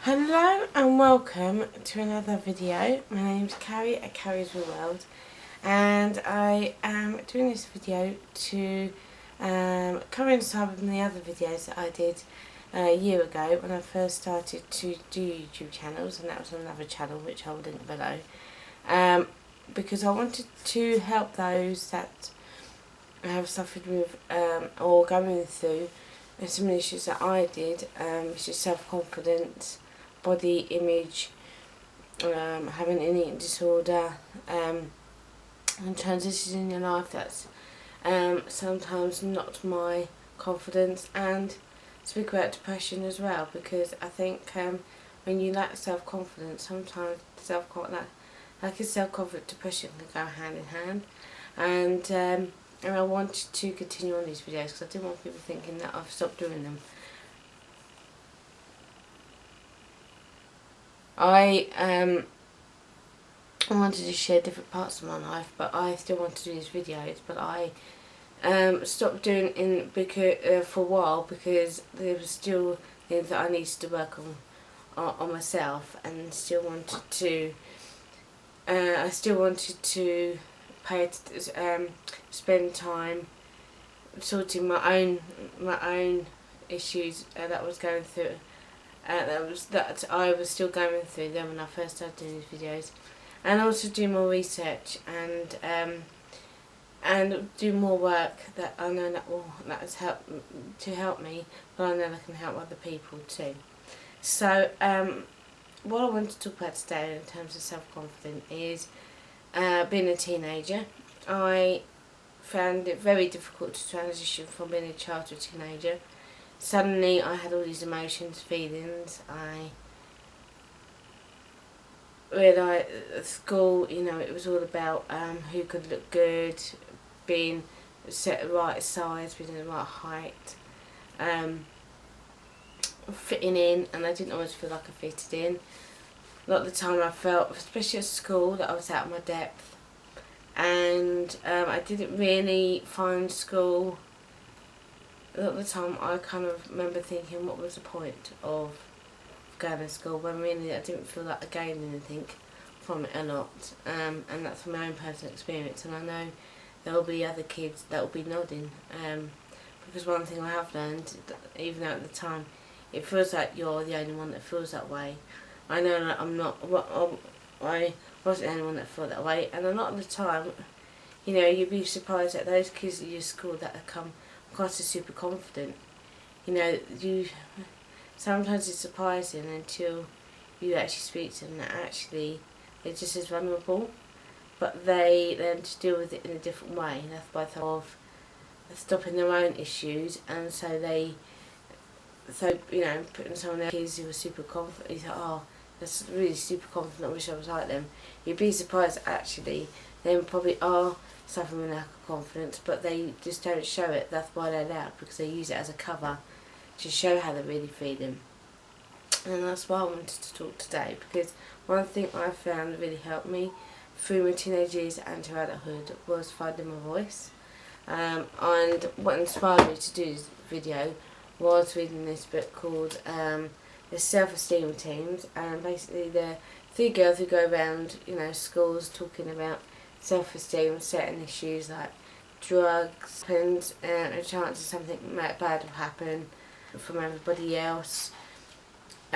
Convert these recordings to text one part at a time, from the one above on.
Hello and welcome to another video. My name's Carrie at Carrie's Real World, and I am doing this video to coincide with the other videos that I did a year ago when I first started to do YouTube channels, and that was on another channel which I'll link below, because I wanted to help those that have suffered with or going through some issues that I did, which is self-confidence, body image, having an eating disorder, and transitions in your life that's sometimes knocked my confidence, and speak about depression as well, because I think when you lack self-confidence, sometimes self-confidence depression can go hand in hand, and I wanted to continue on these videos because I didn't want people thinking that I've stopped doing them. I wanted to share different parts of my life, but I still want to do these videos. But I stopped doing it for a while because there was still things that I needed to work on myself, and still wanted to. I still wanted to spend time sorting my own issues that I was going through. That I was still going through them when I first started doing these videos, and also do more research and do more work that I know that has helped me, but I know that can help other people too. So what I want to talk about today in terms of self-confidence is being a teenager. I found it very difficult to transition from being a child to a teenager. Suddenly I had all these emotions, feelings. I realised at school, it was all about who could look good, being set the right size, being the right height, fitting in, and I didn't always feel like I fitted in. A lot of the time I felt, especially at school, that I was out of my depth, and I didn't really find school. A lot of the time I kind of remember thinking, what was the point of going to school, when really I didn't feel like I gained anything from it a lot, and that's from my own personal experience, and I know there will be other kids that will be nodding, because one thing I have learned, even though at the time it feels like you're the only one that feels that way, I know that I'm not. I wasn't the only one that felt that way, and a lot of the time, you'd be surprised at those kids at your school that have come across as super confident. Sometimes it's surprising until you actually speak to them that actually they're just as vulnerable, but they learn to deal with it in a different way. And that's by of stopping their own issues, and putting someone else kids who are super confident, you think, oh, that's really super confident, I wish I was like them. You'd be surprised actually they probably are suffering with lack of confidence, but they just don't show it. That's why they're loud, because they use it as a cover to show how they're really feeling. And that's why I wanted to talk today, because one thing I found really helped me through my teenage years and to adulthood was finding my voice. And what inspired me to do this video was reading this book called the Self Esteem Teams, and basically they're three girls who go around schools talking about self-esteem, certain issues like drugs, and a chance of something bad will happen from everybody else,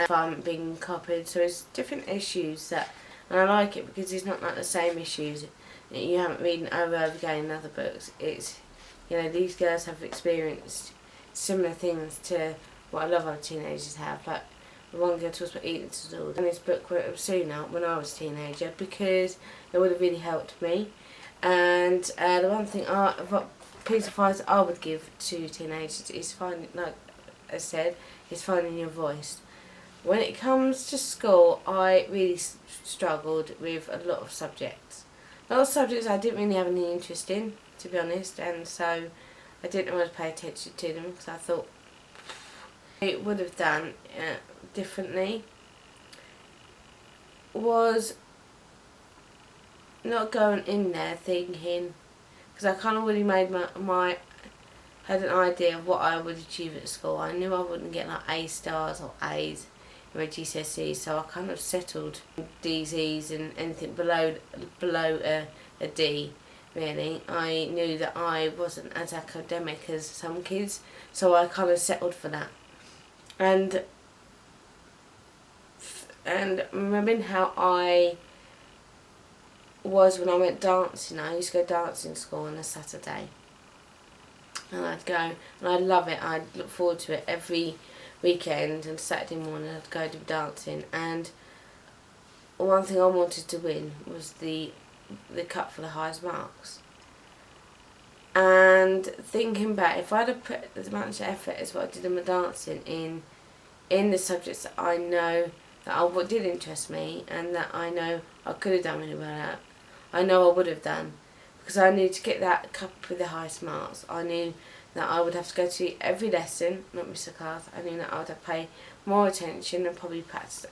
from being copied. So it's different issues and I like it because it's not like the same issues that you haven't read over and over again in other books. It's these girls have experienced similar things to what a lot of other teenagers have. Like the one girl talks about eating disorders, and this book was sooner when I was a teenager, because it would have really helped me. And the one thing, piece of advice I would give to teenagers is finding, like I said, is finding your voice. When it comes to school, I really struggled with a lot of subjects. A lot of subjects I didn't really have any interest in, to be honest, and so I didn't always pay attention to them because I thought it would have done differently. Was not going in there thinking, because I kind of already made had an idea of what I would achieve at school. I knew I wouldn't get like A stars or A's my GCSEs, so I kind of settled D's, E's and anything below a D. Really, I knew that I wasn't as academic as some kids, so I kind of settled for that. And remembering how I was when I went dancing. I used to go dancing school on a Saturday, and I'd go and I'd love it. I'd look forward to it every weekend, and Saturday morning I'd go to dancing. And one thing I wanted to win was the cup for the highest marks. And thinking back, if I'd have put as much effort as what I did in my dancing in the subjects that I know that did interest me and that I know I could have done really well at, I know I would have done, because I knew to get that cup with the highest marks, I knew that I would have to go to every lesson, not miss a class. I knew that I would have to pay more attention and probably practice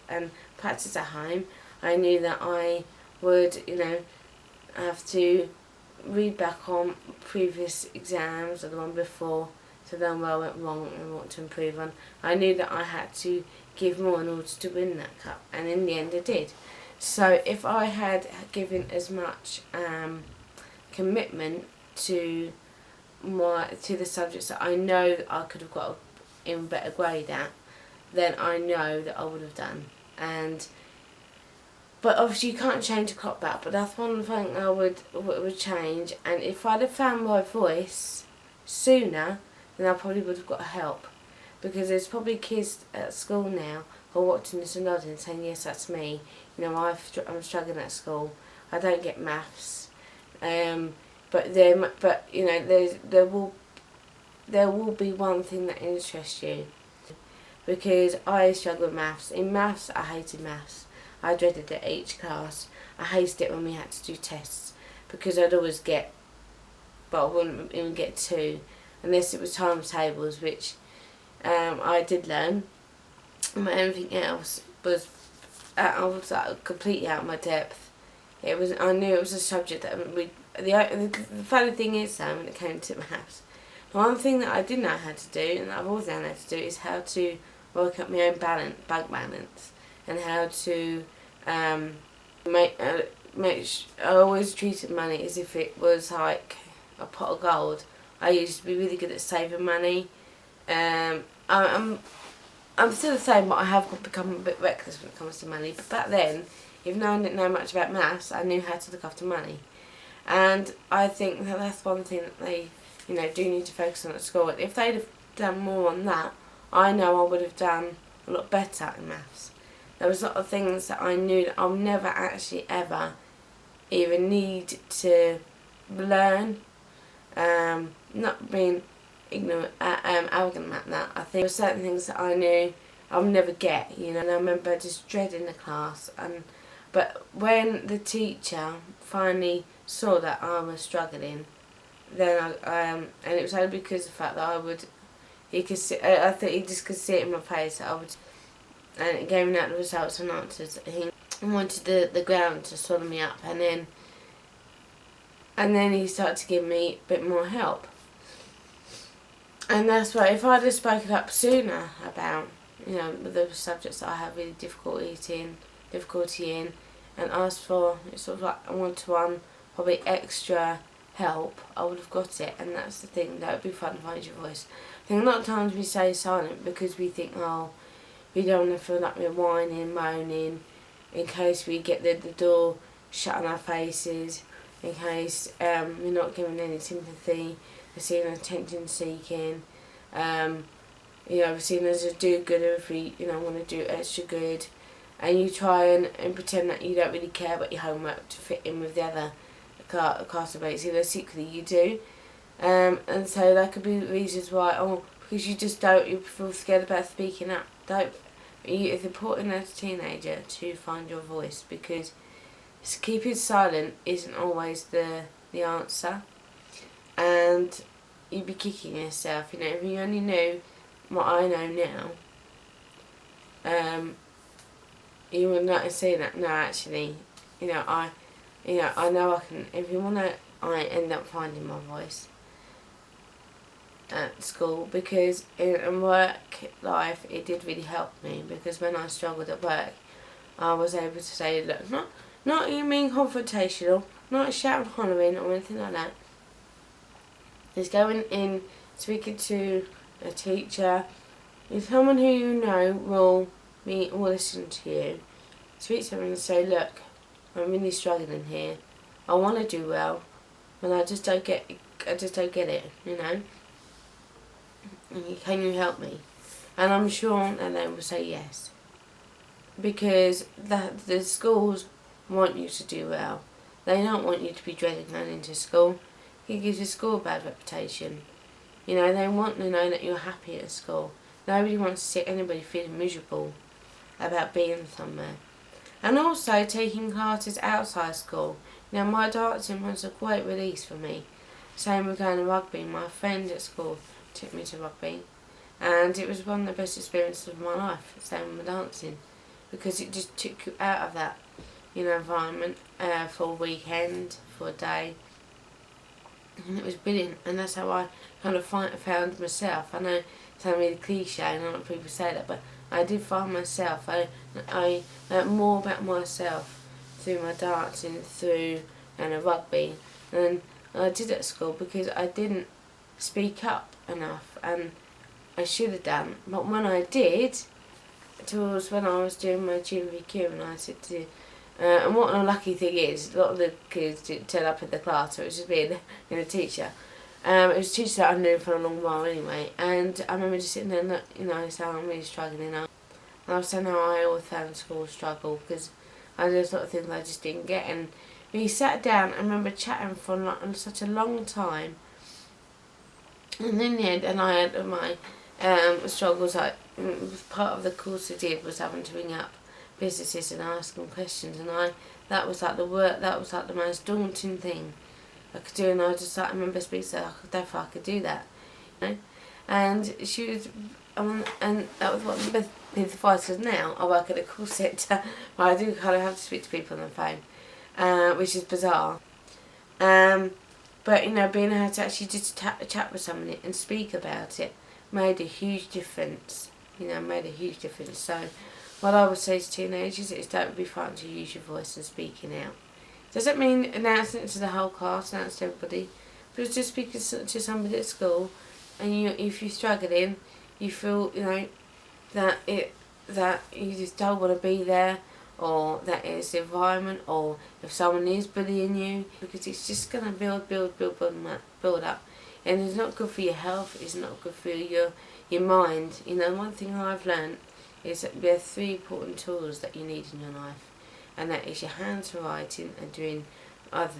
at home. I knew that I would, have to read back on previous exams or the one before to learn where I went wrong and what to improve on. I knew that I had to give more in order to win that cup, and in the end I did. So if I had given as much commitment to the subjects that I know that I could have got a better grade at, then I know that I would have done. But obviously you can't change a clock back, but that's one thing I would change. And if I'd have found my voice sooner, then I probably would have got help. Because there's probably kids at school now who are watching this and nodding, saying, yes, that's me. I'm struggling at school. I don't get maths. But there will be one thing that interests you. Because I struggle with maths. In maths, I hated maths. I dreaded it each class. I hated it when we had to do tests, because I'd always I wouldn't even get 2, unless it was timetables, which I did learn. But everything else was, I was completely out of my depth. I knew it was a subject that the funny thing is, Sam, when it came to maths, one thing that I didn't know how to do, and I've always known how to do, is how to work out my own bank balance. And how to I always treated money as if it was like a pot of gold. I used to be really good at saving money. I'm still the same, but I have become a bit reckless when it comes to money. But back then, even though I didn't know much about maths, I knew how to look after money. And I think that that's one thing that they do need to focus on at school. And if they'd have done more on that, I know I would have done a lot better in maths. There was a lot of things that I knew that I'll never actually ever even need to learn. Not being ignorant, arrogant about that. I think there were certain things that I knew I'll never get, and I remember just dreading the class. But when the teacher finally saw that I was struggling, then and it was only because of the fact that he could see, I think he just could see it in my face that I would. And it gave me out the results and answers. He wanted the ground to swallow me up, and then he started to give me a bit more help. And that's why, if I'd have spoken up sooner about the subjects that I have really difficulty in, and asked for sort of like a one-to-one, probably extra help, I would have got it. And that's the thing, that would be fun to find your voice. I think a lot of times we stay silent because we think, we don't want to feel like we're whining, moaning, in case we get the door shut on our faces, in case we're not giving any sympathy, we're seen as attention seeking, we're seen as a do-gooder if we want to do extra good, and you try and pretend that you don't really care about your homework to fit in with the other classmates, even though secretly you do. And so there could be reasons why, because you feel scared about speaking up. It's important as a teenager to find your voice, because keeping silent isn't always the answer, and you'd be kicking yourself. If you only knew what I know now, you would not say that. No, actually, I know I can. If you wanna, I end up finding my voice. school, because in work life it did really help me, because when I struggled at work I was able to say, look, not you being confrontational, not shouting, hollering or anything like that. Just going in, speaking to a teacher, if someone who you know will listen to you, speak to them and say, look, I'm really struggling here. I want to do well, but I just don't get it, you know. Can you help me? And I'm sure that they will say yes, because the schools want you to do well. They don't want you to be dreading going into school. It gives your school a bad reputation. You know, they want to know that you're happy at school. Nobody wants to see anybody feeling miserable about being somewhere. And also taking classes outside school. Now, my dancing was a great release for me. Same with going to rugby. My friend at school took me to rugby, and it was one of the best experiences of my life. Same with dancing, because it just took you out of that, you know, environment for a weekend, for a day, and it was brilliant. And that's how I kind of found myself. I know it sounds really cliche, and a lot of people say that, but I did find myself. I learned more about myself through my dancing, through rugby, and I did at school, because I didn't speak up enough, and I should have done. But when I did, towards when I was doing my GMVQ, and I said to, and what a lucky thing is, a lot of the kids didn't turn up in the class, so it was just me and a teacher. It was a teacher that I knew for a long while anyway, and I remember just sitting there and, you know, saying I'm really struggling now. And I was saying how I always found school struggle, because there's a lot of things I just didn't get. And we sat down, I remember chatting for such a long time, and in the end, and I had my struggles. Part of the course I did was having to ring up businesses and ask them questions, and that was like the most daunting thing I could do. And I just like, I remember speaking to her, I don't think I could do that, you know. And she was, and that was what the advice is. Now I work at a call centre where I do kind of have to speak to people on the phone, which is bizarre. But, you know, being able to actually just chat with somebody and speak about it made a huge difference. You know, made a huge difference. So what I would say to teenagers is, don't be frightened to use your voice and speaking out. Doesn't mean announcing it to the whole class, announce to everybody, but it's just speaking to somebody at school, and if you're struggling, you feel, you know, that you just don't want to be there, or that it's the environment, or if someone is bullying you, because it's just going to build up, and it's not good for your health, it's not good for your mind. You know, one thing I've learned is that there are 3 important tools that you need in your life, and that is your hands for writing and doing other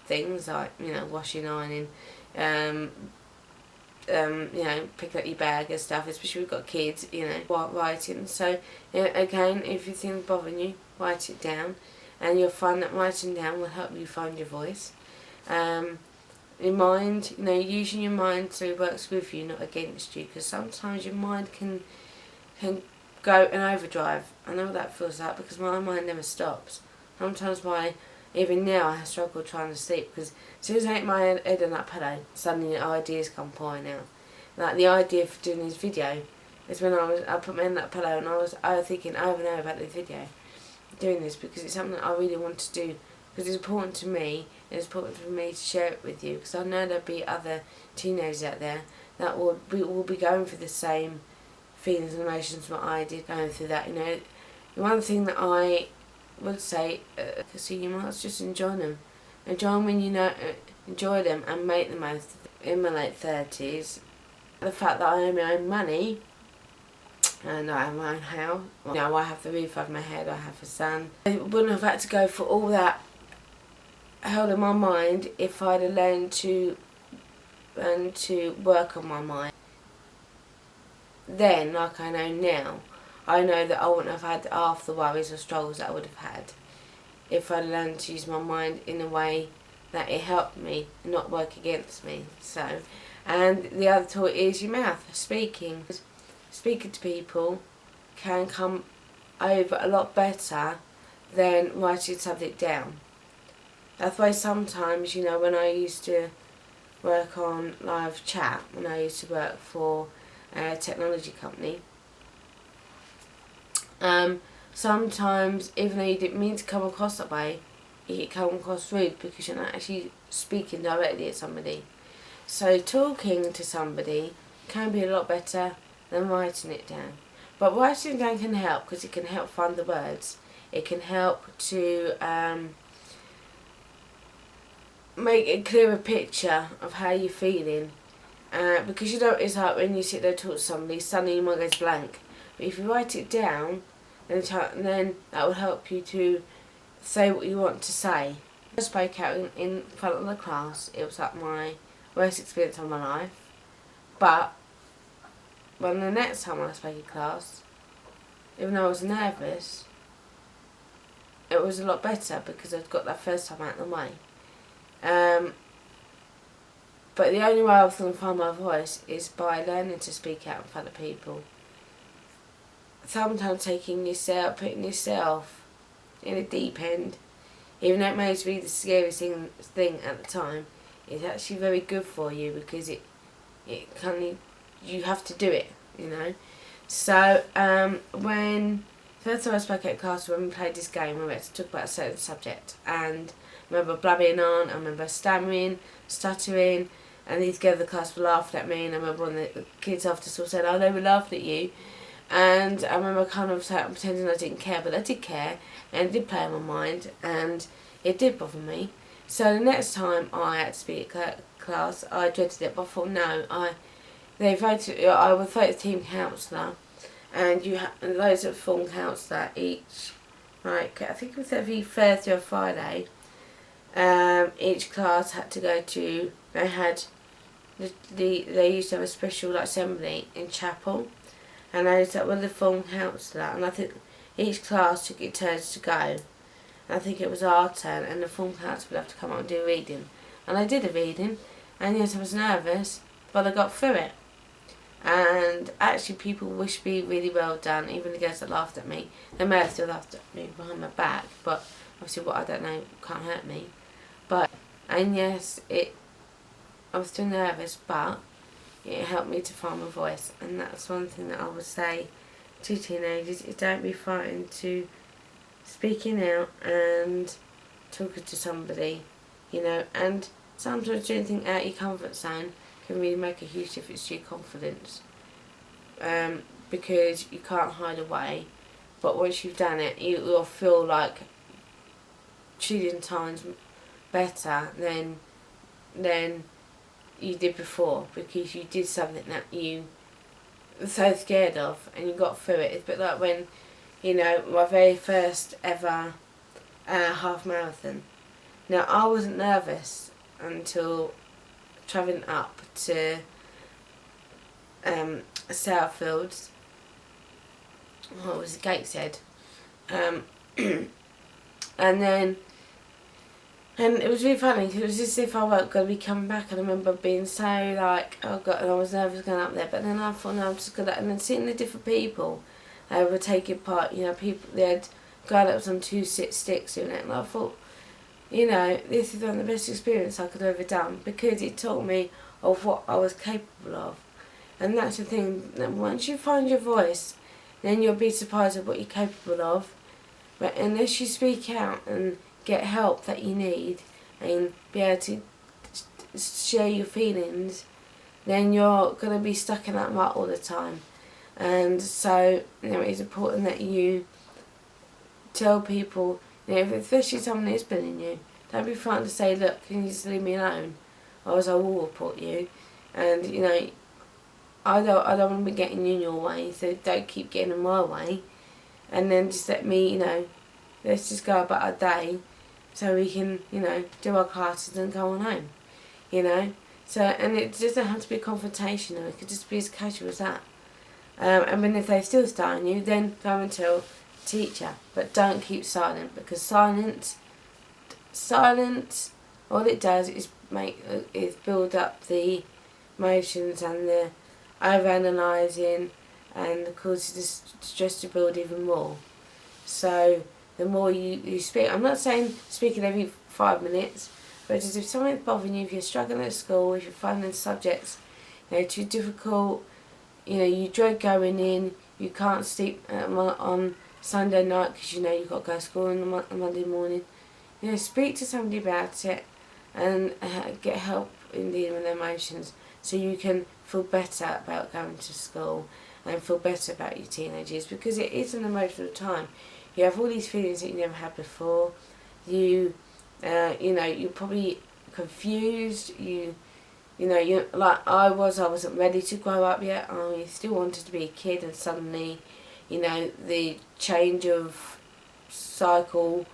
things like, you know, washing, ironing, you know, pick up your bag and stuff, especially if we've got kids, you know, while writing. So, again, if you think bothering you, write it down, and you'll find that writing down will help you find your voice. Your mind, you know, using your mind so it works with you, not against you, because sometimes your mind can go in overdrive. I know what that feels like, because my mind never stops. Sometimes even now I struggle trying to sleep, because as soon as I hit my head on that pillow, suddenly ideas come pouring out. Like the idea for doing this video is when I put my head on that pillow, and I was thinking over and over about this video, doing this, because it's something that I really want to do, because it's important to me, and it's important for me to share it with you, because I know there'll be other teenagers out there that will be going through the same feelings and emotions that I did going through that. You know, the one thing that I would say, so you must just enjoy them. Enjoy them when you know, enjoy them and make the most of them. In my late 30s, the fact that I own my own money, and I have my own house, you know, I have the roof over my head, I have a son. I wouldn't have had to go for all that held in my mind if I'd have learned to work on my mind. Then, like I know now, I know that I wouldn't have had half the worries or struggles that I would have had if I'd learned to use my mind in a way that it helped me, not work against me. So, and the other tool is your mouth, speaking. Speaking to people can come over a lot better than writing something down. That's why sometimes, you know, when work on live chat when I used to work for a technology company. Sometimes, even though you didn't mean to come across that way, you can come across rude because you're not actually speaking directly at somebody. So talking to somebody can be a lot better than writing it down. But writing it down can help because it can help find the words. It can help to make a clearer picture of how you're feeling. Because you know, it's like when you sit there and talk to somebody, suddenly your mind goes blank. But if you write it down, then that will help you to say what you want to say. I spoke out in front of the class. It was like my worst experience of my life. But when the next time I spoke in class, even though I was nervous, it was a lot better because I'd got that first time out of the way. But the only way I was going to find my voice is by learning to speak out in front of people. Sometimes putting yourself in a deep end, even though it may be the scariest thing at the time, is actually very good for you because you have to do it, you know. So when first time I spoke at class, when we played this game, we had to talk about a certain subject, and I remember blabbing on, I remember stammering, stuttering, and these girls in the class were laughing at me, and I remember one of the kids after school said, "Oh, they were laughing at you." And I remember kind of pretending I didn't care, but I did care, and it did play on my mind, and it did bother me. So the next time I had to speak at class, I dreaded it, but I thought, no, I was voted team counsellor, and you had loads of form counsellor each, like, I think it was every Thursday or Friday. Each class had to go to, they used to have a special assembly in chapel, and I was with the form counsellor, and I think each class took its turns to go. And I think it was our turn, and the form counsellor would have to come up and do a reading. And I did a reading, and yes, I was nervous, but I got through it. And actually people wished me really well done, even the girls that laughed at me. They may have still laughed at me behind my back, but obviously what I don't know can't hurt me. And yes, I was still nervous, but it helped me to find my voice, and that's one thing that I would say to teenagers, is don't be frightened to speaking out and talking to somebody, you know. And sometimes doing things out of your comfort zone can really make a huge difference to your confidence, because you can't hide away, but once you've done it, you'll feel like trillion times better than you did before, because you did something that you were so scared of and you got through it. It's a bit like when, you know, my very first ever half marathon. Now, I wasn't nervous until travelling up to Southfields, what was it, Gateshead, and it was really funny because it was as if I wasn't going to be coming back, and I remember being so like, oh God, and I was nervous going up there, but then I thought, no, I'm just going to, and then seeing the different people that were taking part, you know, people, they had a guy that was on 2 sticks doing it, and I thought, you know, this is one of the best experiences I could have ever done, because it taught me of what I was capable of. And that's the thing, that once you find your voice, then you'll be surprised at what you're capable of. But unless you speak out and get help that you need and be able to share your feelings, then you're going to be stuck in that rut all the time. And so, you know, it's important that you tell people, you know, especially someone who's been in you, don't be frightened to say, look, can you just leave me alone, or else I will report you. And, you know, I don't want to be getting in your way, so don't keep getting in my way. And then just let me, you know, let's just go about our day, so we can, you know, do our classes and go on home, you know. So, and it doesn't have to be confrontational, it could just be as casual as that. And then if they still start on you, then go and tell the teacher, but don't keep silent, because silence, all it does is build up the emotions and the overanalyzing, and causes the stress to build even more. So the more you speak, I'm not saying speaking every 5 minutes, Whereas if something's bothering you, if you're struggling at school, if you're finding subjects too difficult, you dread going in, you can't sleep on Sunday night because you've got to go to school on Monday morning, speak to somebody about it and get help in dealing with emotions so you can feel better about going to school and feel better about your teenage years, because it is an emotional time. You have all these feelings that you never had before. You're probably confused. You like I wasn't ready to grow up yet. I still wanted to be a kid, and suddenly, the change of cycle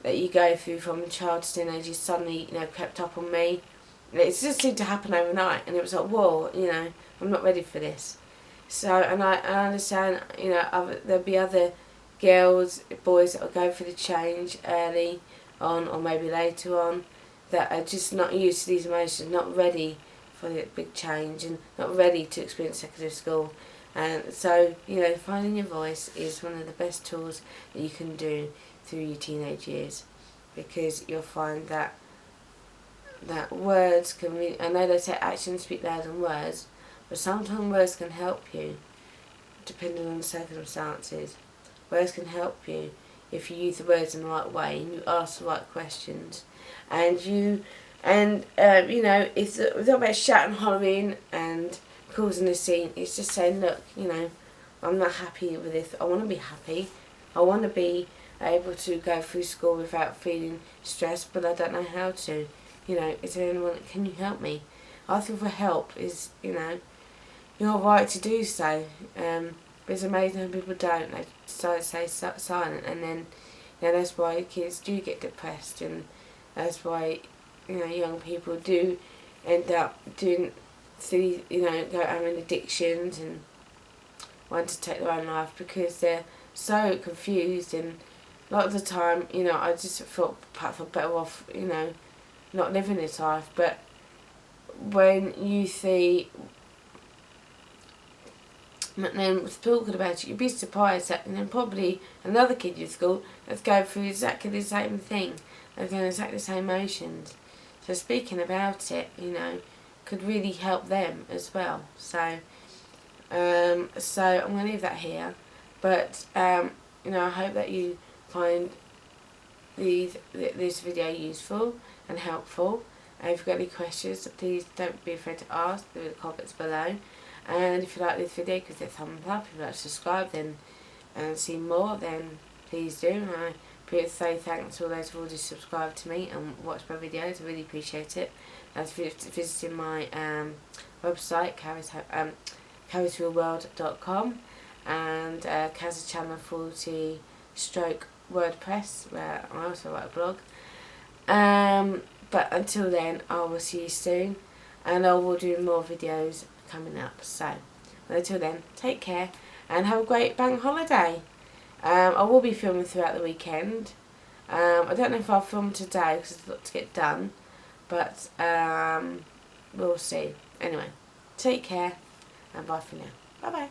that you go through from child to teenager suddenly, crept up on me. It just seemed to happen overnight, and it was like, whoa, I'm not ready for this. So, and I understand, there'll be other girls, boys that will go through the change early on, or maybe later on, that are just not used to these emotions, not ready for the big change, and not ready to experience secondary school. And so, finding your voice is one of the best tools that you can do through your teenage years, because you'll find that words can really, I know they say actions speak louder than words, but sometimes words can help you, depending on the circumstances. Words can help you if you use the words in the right way and you ask the right questions, and it's not about shouting, hollering and causing a scene. It's just saying, look, I'm not happy with this. I want to be happy. I want to be able to go through school without feeling stressed, but I don't know how to. Is there anyone that can you help me? Asking for help is, your right to do so. But it's amazing how people don't. They decide to stay silent, and then that's why kids do get depressed, and that's why young people do end up doing go having addictions and want to take their own life, because they're so confused. And a lot of the time, I just felt perhaps better off, not living this life. But when you see them talking about it, you'd be surprised that, and then probably another kid in school that's going through exactly the same thing, they're going exactly the same emotions. So speaking about it, could really help them as well. So I'm going to leave that here. But I hope that you find this video useful and helpful. And if you've got any questions, please don't be afraid to ask in the comments below. And if you like this video, give it a thumbs up. If you'd like to subscribe and see more, then please do. And I really say thanks to all those who already subscribed to me and watched my videos. I really appreciate it. That's visiting my website, carisrealworld.com, and Kaz Channel 40 /WordPress, where I also write a blog. But until then, I will see you soon, and I will do more videos coming up. So until then, take care and have a great bank holiday. I will be filming throughout the weekend. I don't know if I'll film today because there's a lot to get done, but we'll see. Anyway, take care and bye for now. Bye bye.